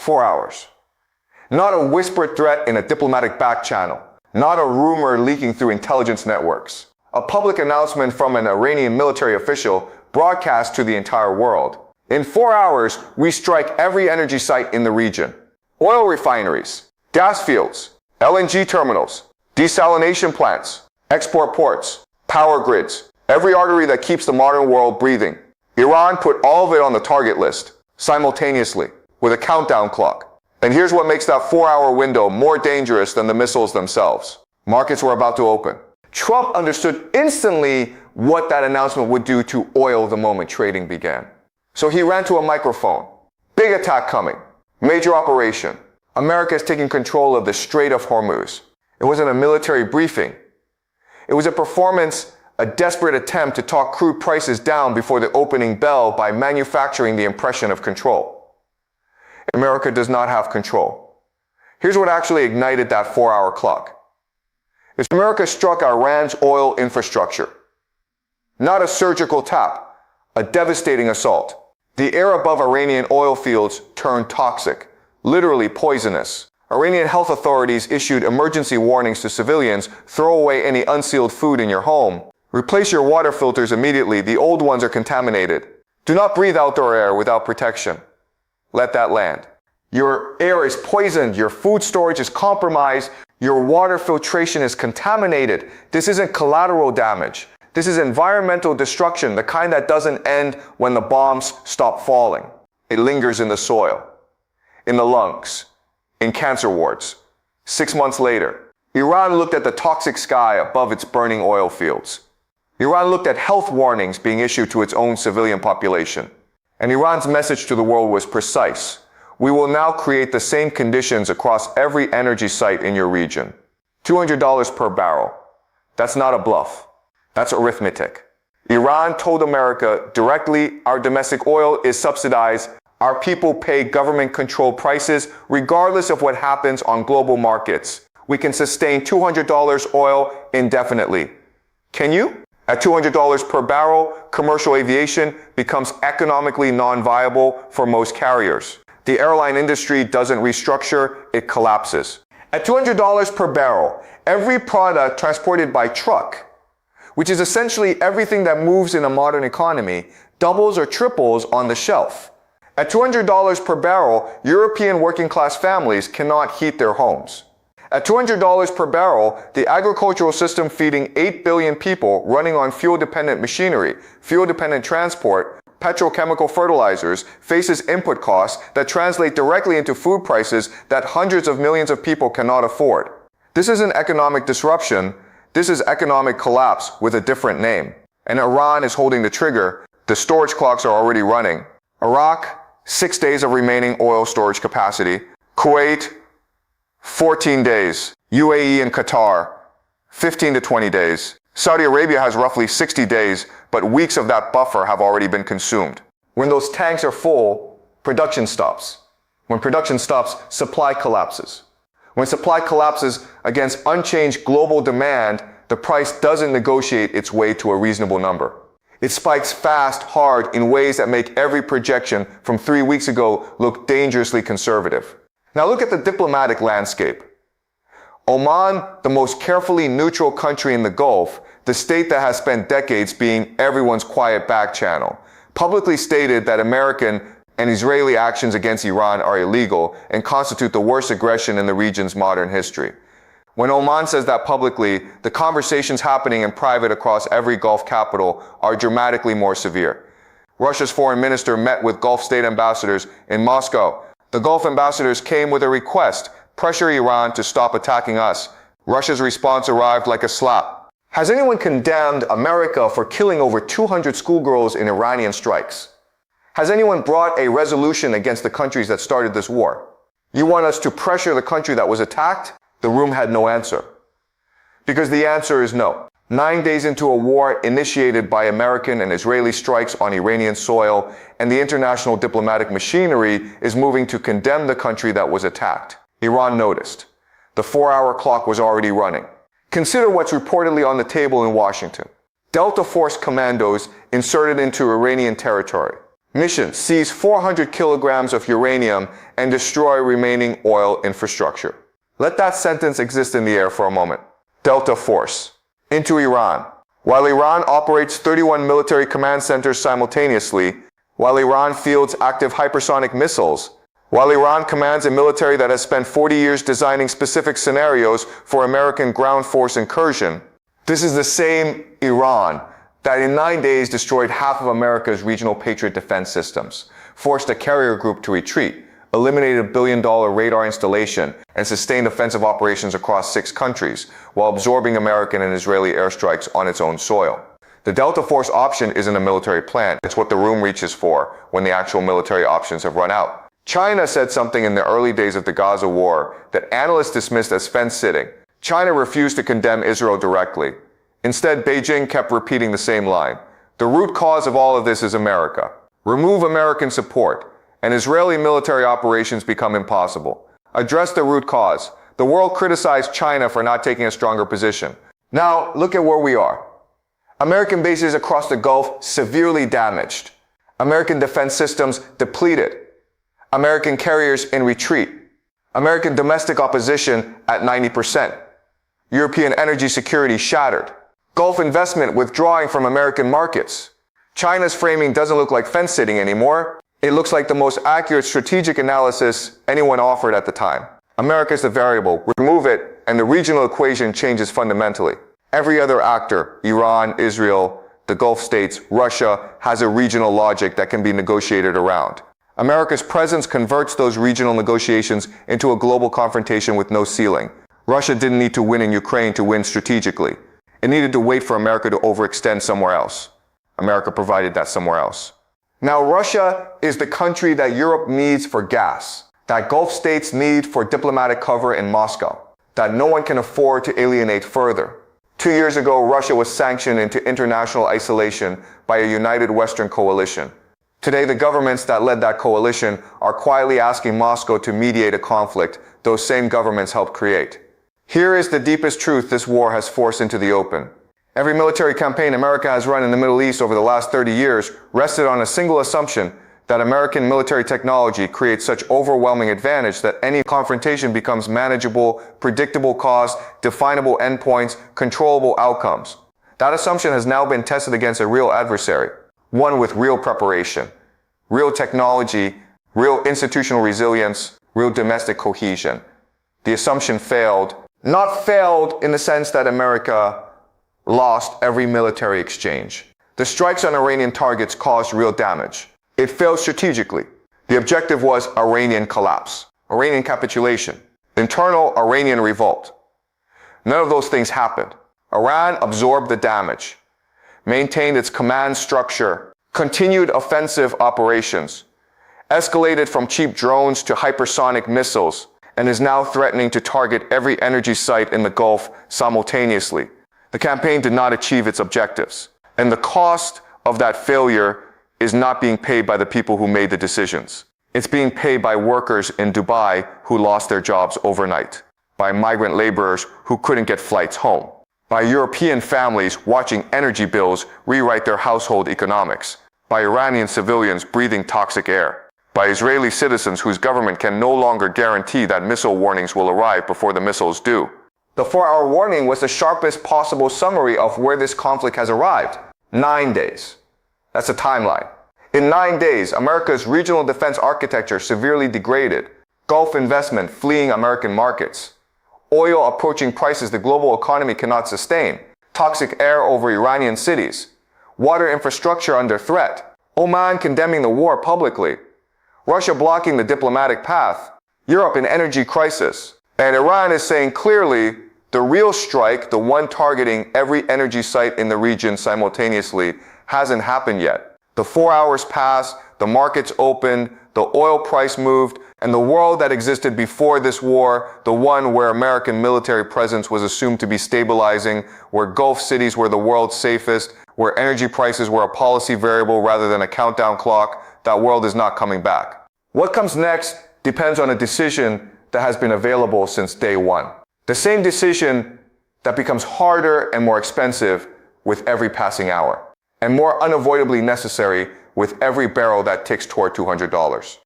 4 hours. Not a whispered threat in a diplomatic back channel. Not a rumor leaking through intelligence networks. A public announcement from an Iranian military official broadcast to the entire world. In 4 hours, we strike every energy site in the region. Oil refineries, gas fields, LNG terminals, desalination plants, export ports, power grids, every artery that keeps the modern world breathing. Iran put all of it on the target list, simultaneously, with a countdown clock. And here's what makes that 4-hour window more dangerous than the missiles themselves. Markets were about to open. Trump understood instantly what that announcement would do to oil the moment trading began. So he ran to a microphone. Big attack coming. Major operation. America is taking control of the Strait of Hormuz. It wasn't a military briefing. It was a performance, a desperate attempt to talk crude prices down before the opening bell by manufacturing the impression of control. America does not have control. Here's what actually ignited that 4-hour clock. America struck Iran's oil infrastructure. Not a surgical tap, a devastating assault. The air above Iranian oil fields turned toxic, literally poisonous. Iranian health authorities issued emergency warnings to civilians: throw away any unsealed food in your home. Replace your water filters immediately, the old ones are contaminated. Do not breathe outdoor air without protection. Let that land. Your air is poisoned, your food storage is compromised, your water filtration is contaminated. This isn't collateral damage. This is environmental destruction, the kind that doesn't end when the bombs stop falling. It lingers in the soil, in the lungs, in cancer wards. 6 months later, Iran looked at the toxic sky above its burning oil fields. Iran looked at health warnings being issued to its own civilian population. And Iran's message to the world was precise. We will now create the same conditions across every energy site in your region. $200 per barrel. That's not a bluff. That's arithmetic. Iran told America directly, our domestic oil is subsidized. Our people pay government-controlled prices regardless of what happens on global markets. We can sustain $200 oil indefinitely. Can you? At $200 per barrel, commercial aviation becomes economically non-viable for most carriers. The airline industry doesn't restructure, it collapses. At $200 per barrel, every product transported by truck, which is essentially everything that moves in a modern economy, doubles or triples on the shelf. At $200 per barrel, European working-class families cannot heat their homes. At $200 per barrel, the agricultural system feeding 8 billion people running on fuel-dependent machinery, fuel-dependent transport, petrochemical fertilizers faces input costs that translate directly into food prices that hundreds of millions of people cannot afford. This isn't economic disruption. This is economic collapse with a different name. And Iran is holding the trigger. The storage clocks are already running. Iraq, 6 days of remaining oil storage capacity. Kuwait, 14 days. UAE and Qatar, 15 to 20 days. Saudi Arabia has roughly 60 days, but weeks of that buffer have already been consumed. When those tanks are full, production stops. When production stops, supply collapses. When supply collapses against unchanged global demand, the price doesn't negotiate its way to a reasonable number. It spikes fast, hard, in ways that make every projection from 3 weeks ago look dangerously conservative. Now look at the diplomatic landscape. Oman, the most carefully neutral country in the Gulf, the state that has spent decades being everyone's quiet back channel, publicly stated that American and Israeli actions against Iran are illegal and constitute the worst aggression in the region's modern history. When Oman says that publicly, the conversations happening in private across every Gulf capital are dramatically more severe. Russia's foreign minister met with Gulf state ambassadors in Moscow. The Gulf ambassadors came with a request: pressure Iran to stop attacking us. Russia's response arrived like a slap. Has anyone condemned America for killing over 200 schoolgirls in Iranian strikes? Has anyone brought a resolution against the countries that started this war? You want us to pressure the country that was attacked? The room had no answer. Because the answer is no. 9 days into a war initiated by American and Israeli strikes on Iranian soil, and the international diplomatic machinery is moving to condemn the country that was attacked. Iran noticed. The 4-hour clock was already running. Consider what's reportedly on the table in Washington. Delta Force commandos inserted into Iranian territory. Mission: seize 400 kilograms of uranium and destroy remaining oil infrastructure. Let that sentence exist in the air for a moment. Delta Force. Into Iran. While Iran operates 31 military command centers simultaneously, while Iran fields active hypersonic missiles, while Iran commands a military that has spent 40 years designing specific scenarios for American ground force incursion, this is the same Iran that in 9 days destroyed half of America's regional Patriot defense systems, forced a carrier group to retreat, eliminated a billion-dollar radar installation, and sustained offensive operations across 6 countries, while absorbing American and Israeli airstrikes on its own soil. The Delta Force option isn't a military plan. It's what the room reaches for when the actual military options have run out. China said something in the early days of the Gaza war that analysts dismissed as fence-sitting. China refused to condemn Israel directly. Instead, Beijing kept repeating the same line. The root cause of all of this is America. Remove American support, and Israeli military operations become impossible. Address the root cause. The world criticized China for not taking a stronger position. Now, look at where we are. American bases across the Gulf severely damaged. American defense systems depleted. American carriers in retreat. American domestic opposition at 90%. European energy security shattered. Gulf investment withdrawing from American markets. China's framing doesn't look like fence-sitting anymore. It looks like the most accurate strategic analysis anyone offered at the time. America is the variable. Remove it, and the regional equation changes fundamentally. Every other actor, Iran, Israel, the Gulf states, Russia, has a regional logic that can be negotiated around. America's presence converts those regional negotiations into a global confrontation with no ceiling. Russia didn't need to win in Ukraine to win strategically. It needed to wait for America to overextend somewhere else. America provided that somewhere else. Now, Russia is the country that Europe needs for gas, that Gulf states need for diplomatic cover in Moscow, that no one can afford to alienate further. 2 years ago, Russia was sanctioned into international isolation by a united Western coalition. Today, the governments that led that coalition are quietly asking Moscow to mediate a conflict those same governments helped create. Here is the deepest truth this war has forced into the open. Every military campaign America has run in the Middle East over the last 30 years rested on a single assumption that American military technology creates such overwhelming advantage that any confrontation becomes manageable, predictable cost, definable endpoints, controllable outcomes. That assumption has now been tested against a real adversary, one with real preparation, real technology, real institutional resilience, real domestic cohesion. The assumption failed. Not failed in the sense that America lost every military exchange. The strikes on Iranian targets caused real damage. It failed strategically. The objective was Iranian collapse, Iranian capitulation, internal Iranian revolt. None of those things happened. Iran absorbed the damage, maintained its command structure, continued offensive operations, escalated from cheap drones to hypersonic missiles, and is now threatening to target every energy site in the Gulf simultaneously. The campaign did not achieve its objectives, and the cost of that failure is not being paid by the people who made the decisions. It's being paid by workers in Dubai who lost their jobs overnight, by migrant laborers who couldn't get flights home, by European families watching energy bills rewrite their household economics, by Iranian civilians breathing toxic air, by Israeli citizens whose government can no longer guarantee that missile warnings will arrive before the missiles do. The 4-hour warning was the sharpest possible summary of where this conflict has arrived. 9 days. That's a timeline. In 9 days, America's regional defense architecture severely degraded. Gulf investment fleeing American markets. Oil approaching prices the global economy cannot sustain. Toxic air over Iranian cities. Water infrastructure under threat. Oman condemning the war publicly. Russia blocking the diplomatic path. Europe in energy crisis. And Iran is saying clearly the real strike, the one targeting every energy site in the region simultaneously, hasn't happened yet. The 4 hours passed, the markets opened, the oil price moved, and the world that existed before this war, the one where American military presence was assumed to be stabilizing, where Gulf cities were the world's safest, where energy prices were a policy variable rather than a countdown clock, that world is not coming back. What comes next depends on a decision that has been available since day one. The same decision that becomes harder and more expensive with every passing hour, and more unavoidably necessary with every barrel that ticks toward $200.